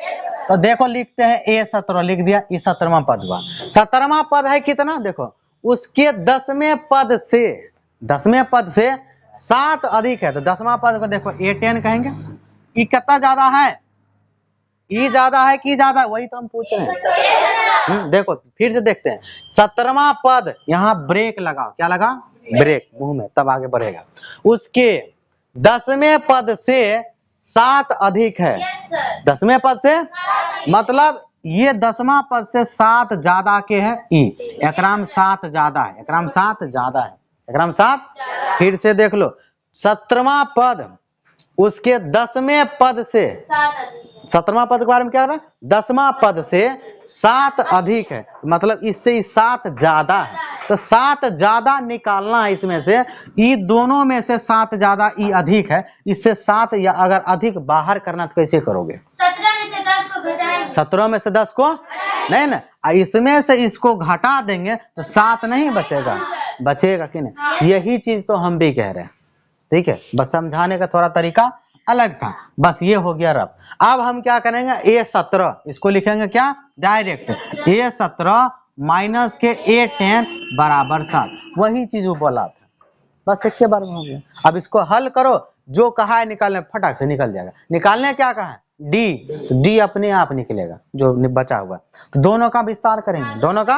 तो देखो लिखते हैं A17 लिख दिया, ये 17वां पद हुआ। 17वां पद है कितना, देखो उसके 10वें पद से 7 अधिक है, तो 10वां पद को देखो A10 कहेंगे। ई कितना ज्यादा है, ई ज्यादा है कि ज्यादा, वही तो हम पूछ रहे हैं। देखो फिर से देखते हैं, 17वां पद, यहाँ ब्रेक लगाओ, क्या लगा, ब्रेक मुंह में, तब आगे बढ़ेगा। उसके 10वें पद से 7 अधिक है 10वें पद से, मतलब ये 10वां पद से 7 ज्यादा के है ई, एकराम 7 ज्यादा है, एकराम 7 ज्यादा है, एकराम 7। फिर से देख लो 17वां पद उसके 10वें पद से, 17वां पद के बारे में क्या रहा, 10वां पद से 7 अधिक है, मतलब इससे 7 ज्यादा है, तो 7 ज्यादा निकालना है इसमें से, ई दोनों में से 7 ज्यादा ई अधिक है, इससे 7 या अगर अधिक बाहर करना तो कैसे करोगे, 17 में से 10 को घटाएंगे, 17 में से 10 को नहीं ना, इसमें से इसको घटा देंगे तो 7 नहीं बचेगा, बचेगा कि नहीं, यही चीज तो हम भी कह रहे हैं, ठीक है, बस समझाने का थोड़ा तरीका अलग था, बस ये हो गया रब। अब हम क्या करेंगे, A17 इसको लिखेंगे क्या, डायरेक्ट A17 माइनस के A10 बराबर 7, वही चीज वो बोला था, बस एक के बारे में हो गया। अब इसको हल करो, जो कहा है निकालने फटाक से निकल जाएगा, निकालने क्या कहा है डी अपने आप निकलेगा जो बचा हुआ, तो दोनों का विस्तार करेंगे, दोनों का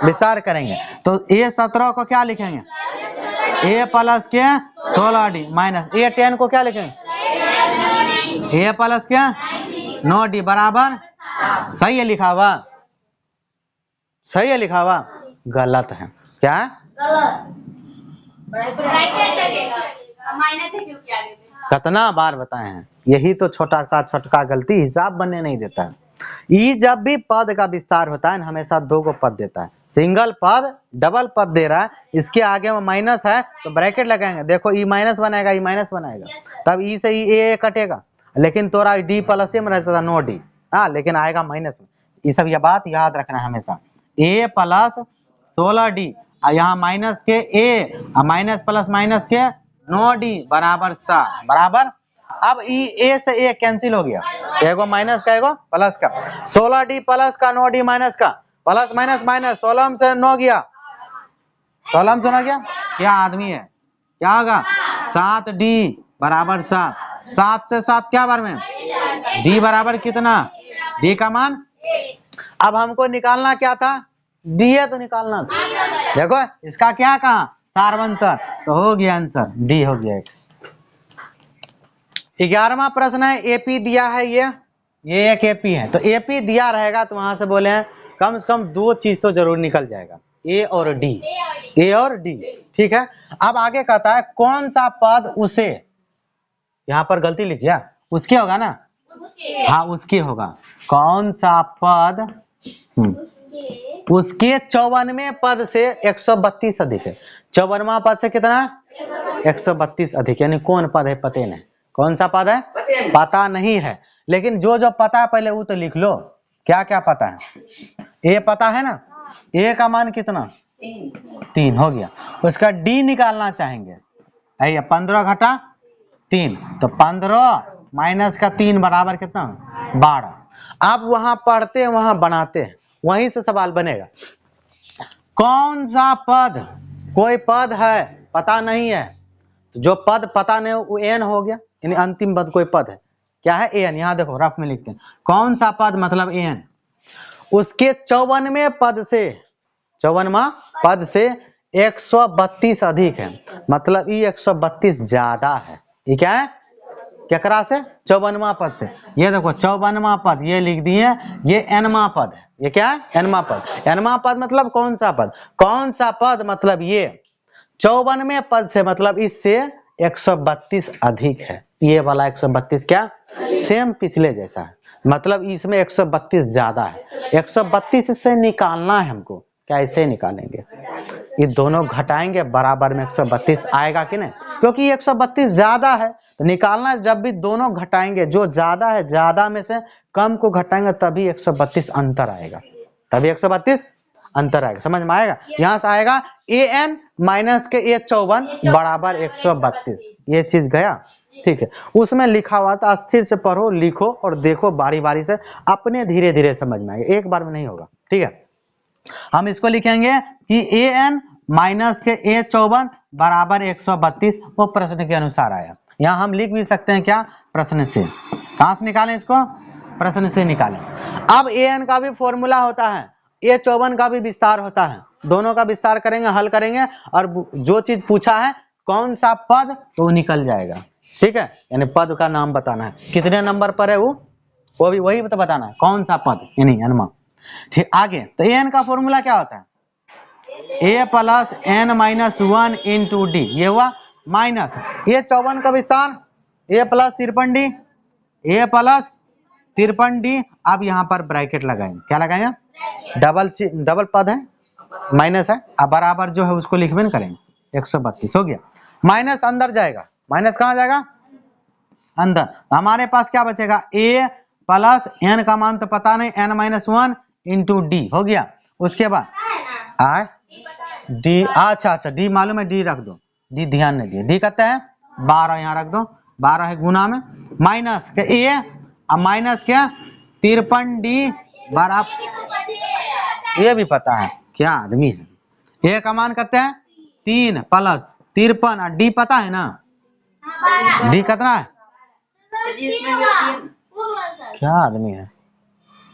विस्तार करेंगे, तो A17 को क्या लिखेंगे, A प्लस के 16D माइनस A10 को क्या लिखेंगे, A प्लस के 9D बराबर, सही है लिखा हुआ, सही है लिखा हुआ, गलत है, क्या है माइनस है क्यों क्या देते हैं? कितना बार बताए हैं, यही तो छोटा का गलती, हिसाब बनने नहीं देता है। ई जब भी पद का विस्तार होता है हमेशा 2 को पद देता है, सिंगल पद डबल पद दे रहा है, इसके आगे में माइनस है तो ब्रैकेट लगाएंगे, देखो ई माइनस बनाएगा, ई माइनस बनाएगा, तब ई से ई ए कटेगा, लेकिन तोरा डी प्लस में रहता था 9D, हाँ लेकिन आएगा माइनस में, ये सब ये बात याद रखना है हमेशा, A प्लस 16D यहाँ माइनस के A माइनस प्लस माइनस के 9D बराबर 7 बराबर, अब ए से ए कैंसिल हो गया, एगो माइनस का एगो प्लस का, 16D प्लस का 9D माइनस का, प्लस माइनस माइनस 16 से 9 गया, 16 से 9 गया, क्या आदमी है, क्या होगा 7D बराबर 7, 7 से 7 क्या बार में, D बराबर कितना, D का मान, अब हमको निकालना क्या था, डी तो निकालना था, देखो इसका क्या कहा सार्वंतर, तो हो गया आंसर डी हो गया। 11वां प्रश्न है, एपी दिया है, ये एक एपी है, तो एपी दिया रहेगा तो वहां से बोले हैं कम से कम 2 चीज तो जरूर निकल जाएगा, ए और डी, ए और डी, ठीक है। अब आगे कहता है कौन सा पद उसे, यहाँ पर गलती लिखिए, उसके होगा ना, हाँ उसके होगा, कौन सा पद उसके 54वें पद से 132 अधिक है, 54वां पद से कितना 132 अधिक, यानी कौन पद है पते नहीं, कौन सा पद है पता नहीं है, लेकिन जो जो पता है पहले वो तो लिख लो, क्या क्या पता है, ए पता है ना, ए का मान कितना 3 हो गया, उसका डी निकालना चाहेंगे, 15 घटा 3, तो 15 माइनस का 3 बराबर कितना 12, अब वहां पढ़ते हैं वहां बनाते हैं, वहीं से सवाल बनेगा, कौन सा पद, कोई पद है पता नहीं है, तो जो पद पता नहीं वो एन हो गया, यानी अंतिम पद कोई पद है, क्या है एन, यहां देखो रफ में लिखते हैं, कौन सा पद मतलब एन, उसके 54वें पद से, 54वां पद से 132 अधिक है, मतलब ये 132 ज्यादा है, ये क्या है केकरा से 54वां पद से, ये देखो 54वां पद ये लिख दिए, ये एनवां पद है, ये क्या है एनवां पद, एनवां पद मतलब कौन सा पद, कौन सा पद मतलब ये 54वें पद से, मतलब इससे 132 अधिक है, ये वाला 132 क्या सेम पिछले जैसा है, मतलब इसमें 132 ज्यादा है, 132 से निकालना है हमको, कैसे निकालेंगे, ये दोनों घटाएंगे बराबर में 132 आएगा कि नहीं, क्योंकि 132 ज्यादा है, तो निकालना जब भी दोनों घटाएंगे, जो ज्यादा है ज्यादा में से कम को घटाएंगे तभी 132 अंतर आएगा, तभी 132 अंतर आएगा, समझ में आएगा, यहां से आएगा an माइनस के A54 बराबर 132, ये चीज गया, ठीक है, उसमें लिखा हुआ था, स्थिर से पढ़ो लिखो और देखो, बारी बारी से अपने धीरे धीरे समझ में आएगा, एक बार में नहीं होगा, ठीक है। हम इसको लिखेंगे कि an माइनस के A54 बराबर 132, वो प्रश्न के अनुसार आया, यहाँ हम लिख भी सकते हैं क्या प्रश्न से, कहां से निकालें इसको, प्रश्न से निकालें। अब an का भी फॉर्मूला होता है, A54 का भी विस्तार होता है, दोनों का विस्तार करेंगे हल करेंगे, और जो चीज पूछा है कौन सा पद तो निकल जाएगा, ठीक है, यानी पद का नाम बताना है, कितने नंबर पर है वो भी वही तो बताना है, कौन सा पद यानी n। ठीक, आगे तो एन का फॉर्मूला क्या होता है, a plus N minus one into D, ये हुआ माइनस ये 54 का विस्तार a plus 53d, a plus 53d। अब यहाँ पर ब्रैकेट लगाएंगे, क्या लगाएंगे, डबल पद है, माइनस है, अब बराबर जो है उसको लिखबे करेंगे, 132 हो गया, माइनस अंदर जाएगा, माइनस कहाँ जाएगा, अंदर। हमारे पास क्या बचेगा, a प्लस n का मान तो पता नहीं, n minus one into d हो गया। उसके बाद आए डी, अच्छा डी मालूम है, डी रख दो, डी ध्यान नहीं दिए, डी कहते हैं 12, यहाँ रख दो, 12 है गुना में, माइनस के ए, अब माइनस क्या 53d बराबर, ये भी पता है, क्या आदमी है। ए का मान कहते हैं 3 प्लस 53 और डी पता है ना, डी कितना है, क्या आदमी है,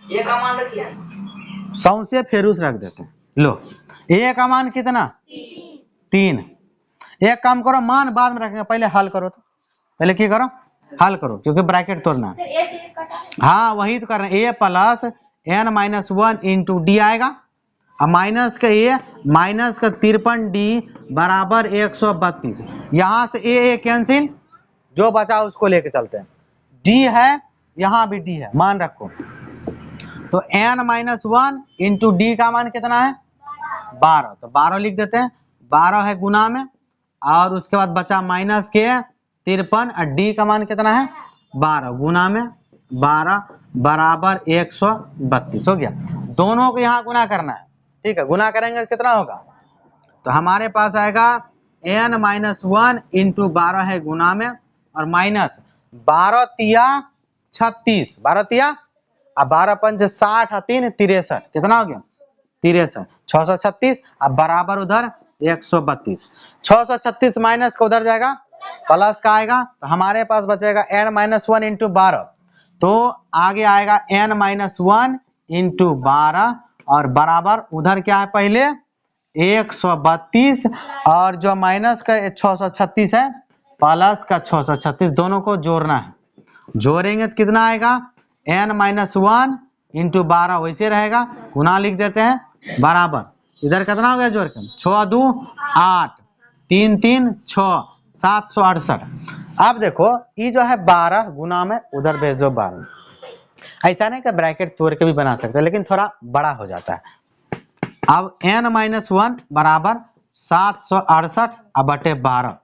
ये का मान रखिए, सौसे फेरूस रख देते हैं। लो ए का मान कितना 3, एक काम करो मान बाद में रखेंगे, पहले हल करो, तो पहले क्या करो, हल करो, क्योंकि ब्रैकेट तोड़ना है। हाँ वही तो कर रहे हैं, a plus N minus one into d आएगा, अब माइनस का ए माइनस का 53d बराबर 132, यहाँ से ए कैंसिल, जो बचा उसको लेके चलते हैं, डी है यहाँ भी डी है, मान रखो, तो n minus one into D का मान कितना है 12, तो 12 लिख देते हैं, 12 है गुना में, और उसके बाद बचा माइनस के 53 और डी का मान कितना है 12 गुना में 12 बराबर 132 हो गया। दोनों को यहाँ गुना करना है, ठीक है, गुना करेंगे कितना होगा, तो हमारे पास आएगा n माइनस वन इंटू 12 है गुना में, और माइनस 12 तिया 36, 12 तिया, अब 12 पंच 60 और 3 63, कितना हो गया 63, 636, अब बराबर उधर 132, 636 माइनस का उधर जाएगा प्लस का आएगा, तो हमारे पास बचेगा n माइनस वन इंटू 12, तो आगे आएगा n माइनस वन इंटू 12 और बराबर उधर क्या है पहले 132, और जो माइनस का 636 है प्लस का 636, दोनों को जोड़ना है, जोड़ेंगे तो कितना आएगा n माइनस वन इंटू 12 वैसे रहेगा, गुना लिख देते हैं बराबर, इधर कितना हो गया जोड़ के 6 2 8 3 3 6 768। अब देखो ये जो है 12 गुना में उधर भेज दो 12, ऐसा नहीं कि ब्रैकेट तोड़ के भी बना सकते हैं, लेकिन थोड़ा बड़ा हो जाता है। अब n माइनस वन बराबर 768 अब बटे 12,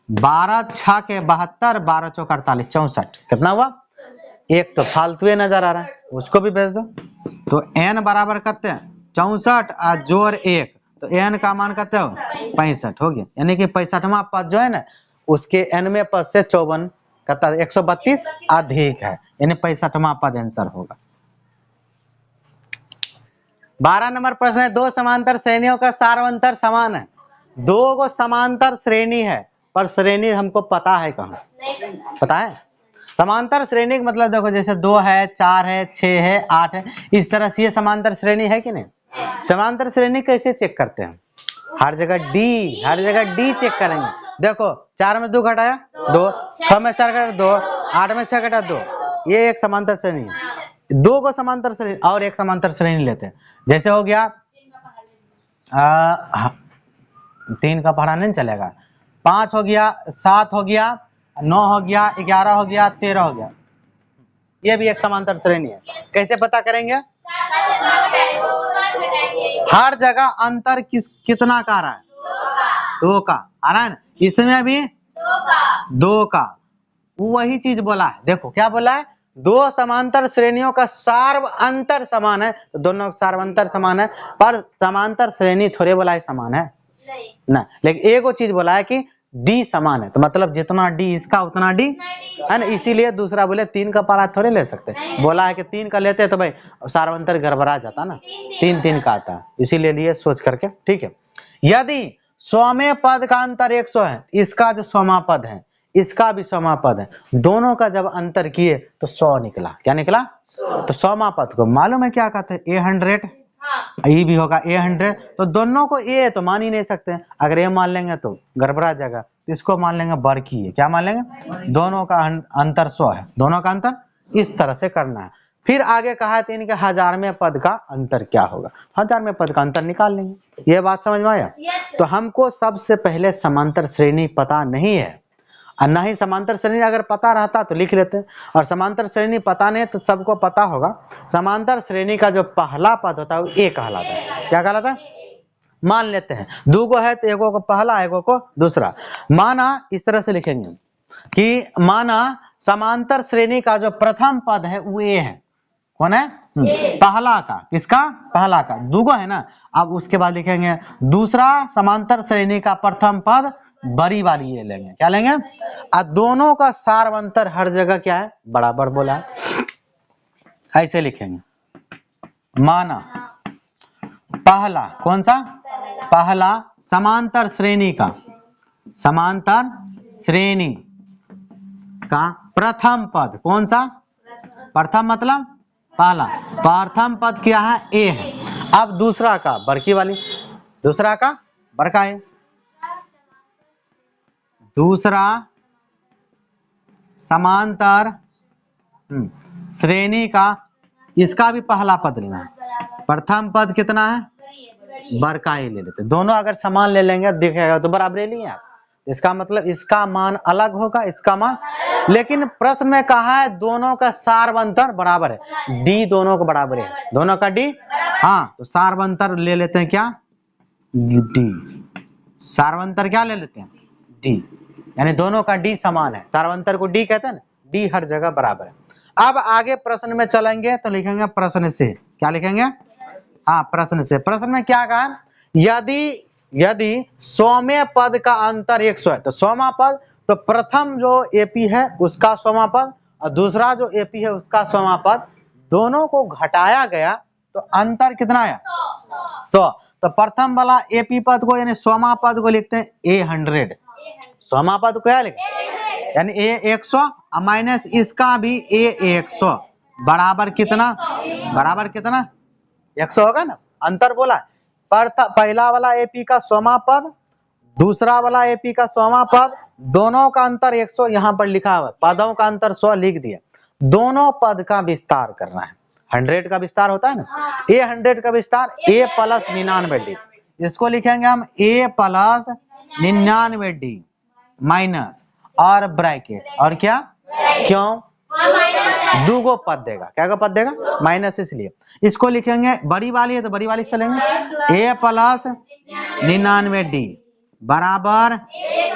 12 6 के 72, 12 चौक 48 64, कितना हुआ, एक तो फालतू नजर आ रहा है उसको भी भेज दो, तो n बराबर करते हैं 64 और जोड़ 1, तो n का मान करते हो 65 हो गया, यानी कि 65वां पद जो है ना उसके nवें पद से 54 करता 132 अधिक है, यानी 65वां पद आंसर होगा। 12 नंबर प्रश्न है, दो समांतर श्रेणियों का सार्वंतर समान है, दो को समांतर श्रेणी है पर श्रेणी हमको पता है कहाँ, पता है, समांतर श्रेणी का मतलब देखो जैसे 2 है 4 है 6 है 8 है, इस तरह से ये समांतर श्रेणी है कि नहीं। समांतर श्रेणी कैसे चेक करते हैं, हर जगह डी चेक करेंगे, देखो 4 में 2 घटाया 2, 6 में 4 घटाया 2, 8 में 6 घटाया 2, ये एक समांतर श्रेणी है। 2 को समांतर श्रेणी और एक समांतर श्रेणी लेते हैं, जैसे हो गया 3 का पढ़ा नहीं चलेगा, 5 हो गया 7 हो गया 9 हो गया 11 हो गया 13 हो गया, ये भी एक समांतर श्रेणी है। कैसे पता करेंगे, हर जगह अंतर कितना का आ रहा है 2 का आ रहा है ना, इसमें भी 2 का, वही चीज बोला है, देखो क्या बोला है, 2 समांतर श्रेणियों का सार्व अंतर समान है, तो दोनों सार्वंतर समान है, पर समांतर श्रेणी थोड़े बोला है समान है ना, लेकिन एक वो चीज बोला है कि डी समान है, तो मतलब जितना डी इसका उतना डी है ना, इसीलिए दूसरा बोले 3 का पारा थोड़े ले सकते, बोला है कि 3 का लेते तो भाई सार्वंतर गड़बड़ा जाता ना, 3 का आता है, इसीलिए लिए सोच करके, ठीक है। यदि 100वें पद का अंतर 100 है, इसका जो 100वां पद है इसका भी 100वां पद है, दोनों का जब अंतर किए तो 100 निकला, क्या निकला, तो 100वां पद को मालूम है क्या कहते हैं 100, ये भी होगा 100, तो दोनों को ए तो मान ही नहीं सकते, अगर ए मान लेंगे तो गड़बड़ा जाएगा, तो इसको मान लेंगे बरकी है। क्या मान लेंगे? दोनों का अंतर 100 है, दोनों का अंतर इस तरह से करना है। फिर आगे कहा है 3 के 1000वें पद का अंतर क्या होगा, 1000वें पद का अंतर निकाल लेंगे। ये बात समझ में आया? तो हमको सबसे पहले समांतर श्रेणी पता नहीं है, और ना ही समांतर श्रेणी अगर पता रहता तो लिख लेते, और समांतर श्रेणी पता नहीं तो सबको पता होगा समांतर श्रेणी का जो पहला पद होता है वो ए कहलाता है। क्या कहलाता है? मान लेते हैं 2 गो है तो एगो को पहला एगो को दूसरा। माना इस तरह से लिखेंगे कि माना समांतर श्रेणी का जो प्रथम पद है वो ए है। कौन है? पहला का। किसका? पहला का। 2 गो है ना। अब उसके बाद लिखेंगे दूसरा समांतर श्रेणी का प्रथम पद बड़ी वाली ये लेंगे। क्या लेंगे? और दोनों का सार्वंतर हर जगह क्या है? बराबर बोला है। ऐसे लिखेंगे माना पहला, कौन सा? पहला समांतर श्रेणी का, समांतर श्रेणी का प्रथम पद, कौन सा? प्रथम मतलब पहला, प्रथम पद क्या है? ए है। अब दूसरा का बड़की वाली, दूसरा का बड़का है, दूसरा समांतर श्रेणी का, इसका भी पहला पद लेना है। प्रथम पद कितना है? बड़का ही ले लेते। दोनों अगर समान ले लेंगे दिखेगा तो बराबर लिए आप, इसका मतलब इसका मान अलग होगा, इसका मान। लेकिन प्रश्न में कहा है दोनों का सार्वंतर बराबर है, डी दोनों को बराबर है, दोनों का डी। हाँ, तो सार्वंतर ले लेते हैं क्या? डी। सार्वंतर क्या ले लेते हैं? डी, यानी दोनों का डी समान है, सार्वंतर को डी कहते हैं ना, डी हर जगह बराबर है। अब आगे प्रश्न में चलेंगे तो लिखेंगे प्रश्न से। क्या लिखेंगे? हाँ, प्रश्न से। प्रश्न में क्या कहा? यदि 100वें पद का अंतर 100 है तो 100वां पद, तो प्रथम जो एपी है उसका 100वां पद और दूसरा जो एपी है उसका 100वां पद, दोनों को घटाया गया तो अंतर कितना आया? 100। तो प्रथम वाला एपी पद को यानी 100वां पद को लिखते हैं A100। 100वां पद को क्या लिखते? यानी A100 माइनस इसका भी A100 बराबर कितना? बराबर कितना? 100 होगा ना। अंतर बोला पहला वाला एपी का 100वां पद, दूसरा वाला एपी का 100वां पद, दोनों का अंतर 100 यहाँ पर लिखा हुआ, पदों का अंतर 100 लिख दिया। दोनों पद का विस्तार करना है। 100 का विस्तार होता है ना, A100 का विस्तार A प्लस 99D, इसको लिखेंगे हम A प्लस 99D माइनस और ब्रैकेट, और क्या? क्यों? 2 गो पद देगा। क्या का पद देगा? माइनस, इसलिए इसको लिखेंगे। बड़ी वाली है तो बड़ी वाली चलेंगे, A प्लस 99D बराबर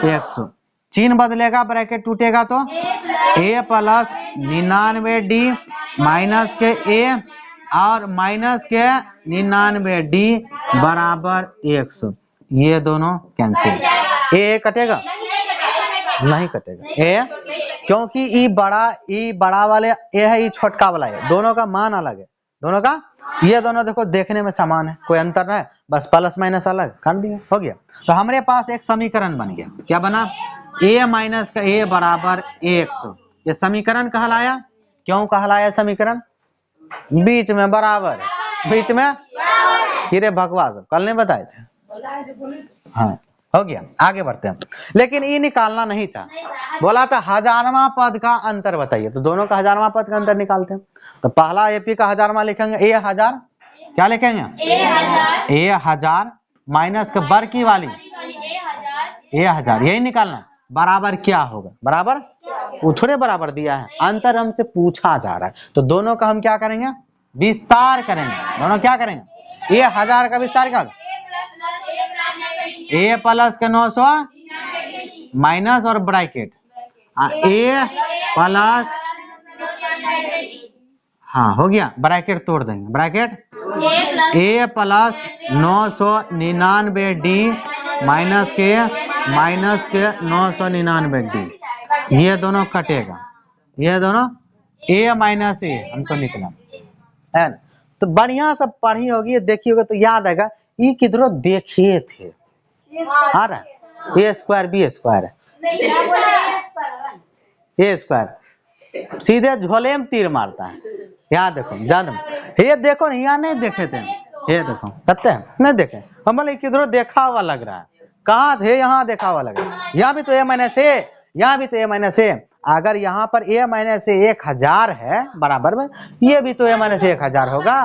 100। चिन्ह बदलेगा, ब्रैकेट टूटेगा तो A प्लस 99D माइनस के A और माइनस के 99D बराबर 100। ये दोनों कैंसिल। A कटेगा? नहीं कटेगा ए, क्योंकि ई बड़ा वाले ए है, ई छोटका वाला है, दोनों का मान अलग है। दोनों का, ये दोनों देखो देखने में समान है, कोई अंतर नहीं है, बस प्लस माइनस अलग कर दिया, हो गया। तो हमारे पास एक समीकरण बन गया। क्या बना? A माइनस का A बराबर 100। ये समीकरण कहलाया। क्यों कहलाया समीकरण? बीच में बराबर है, बीच में हीरे बकवास कल नहीं बताए थे। हाँ, हो गया। आगे बढ़ते हैं। लेकिन ये निकालना नहीं था, बोला था 1000वां पद का अंतर बताइए, तो दोनों का 1000वां पद का अंतर निकालते हैं। तो पहला एपी का 1000वां लिखेंगे A1000। क्या लिखेंगे? A1000 माइनस के बर की वाली A1000, यही निकालना। बराबर क्या होगा? बराबर वो थोड़े बराबर दिया है, अंतर हमसे पूछा जा रहा है, तो दोनों का हम क्या करेंगे? विस्तार करेंगे। दोनों क्या करेंगे? A1000 का विस्तार क्या? A प्लस के 900 माइनस और ब्रैकेट A प्लस, हाँ हो गया, ब्रैकेट तोड़ देंगे, bracket A plus 999D minus के 999D, ये दोनों कटेगा, ये दोनों A माइनस A हमको निकला है ना। तो बढ़िया सब पढ़ी होगी, देखी होगी तो याद आएगा। ये किधरों देखे थे, आ रहा है A square B square A square सीधे झोले में तीर मारता है। यहाँ देखो ज्यादा, ये देखो यहाँ नहीं देखे थे, ये देखो कहते हैं नहीं देखे, हम बोले किधरों देखा हुआ लग रहा है, कहाँ थे, यहाँ देखा हुआ लगे, यहाँ भी तो a माइनस ए, यहाँ भी तो a माइनस ए। अगर यहाँ पर a माइनस ए 1000 है बराबर में, ये भी तो a माइनस 1000 होगा।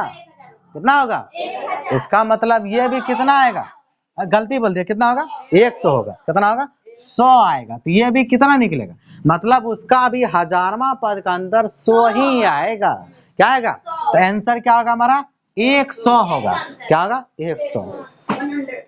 कितना होगा? इसका मतलब ये भी कितना आएगा, गलती बोल दिया, कितना होगा? 100 होगा। कितना होगा? 100 आएगा। तो ये भी कितना निकलेगा, मतलब उसका भी 1000वां पद का अंदर 100 ही आएगा। क्या आएगा? तो आंसर क्या होगा हमारा? 100 होगा। क्या होगा? 100।